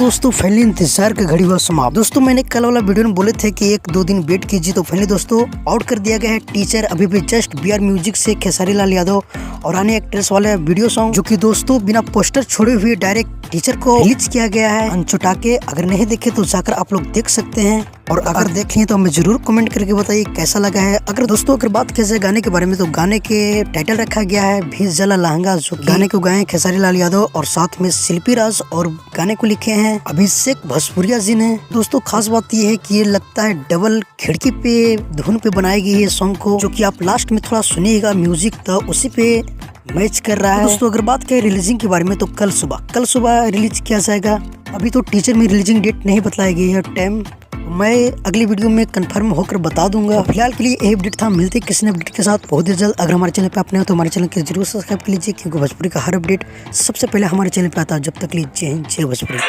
दोस्तों फाइनली इंतजार का घड़ी हुआ समाप्त। दोस्तों मैंने कल वाला वीडियो में बोले थे कि 1-2 दिन वेट कीजिए, तो फाइनली दोस्तों आउट कर दिया गया है टीचर अभी भी जस्ट BR म्यूजिक से खेसारी लाल यादव और अन्य एक्ट्रेस वाले वीडियो सॉन्ग, जो कि दोस्तों बिना पोस्टर छोड़े हुए डायरेक्ट टीचर को रिलीज किया गया है अनछुटा के। अगर नहीं देखे तो जाकर आप लोग देख सकते हैं, और अगर देखें तो हमें जरूर कमेंट करके बताइए कैसा लगा है। अगर बात की जाए गाने के बारे में, तो गाने के टाइटल रखा गया है भीज जला लहंगा, जो गाने को गाए खेसारी लाल यादव और साथ में शिल्पी राज, और गाने को लिखे हैं अभिषेक भोजपुरिया जी ने। दोस्तों खास बात यह है कि ये लगता है डबल खिड़की पे धुन पे बनाई गई है सॉन्ग को, जो कि आप लास्ट में थोड़ा सुनिएगा म्यूजिक तो उसी पे मैच कर रहा है। दोस्तों अगर बात करें रिलीजिंग के बारे में, तो कल सुबह रिलीज किया जाएगा। अभी तो टीचर में रिलीजिंग डेट नहीं बताई गई है, टाइम मैं अगली वीडियो में कंफर्म होकर बता दूंगा। फिलहाल के लिए यही अपडेट था, मिलते हैं किसी ने अपडेट के साथ बहुत ही जल्द। अगर हमारे चैनल पे आपने हो तो हमारे चैनल को जरूर सब्सक्राइब कर लीजिए, क्योंकि भोजपुरी का हर अपडेट सबसे पहले हमारे चैनल पे आता है। जब तक के लिए जय हिंद, जय भोजपुरी।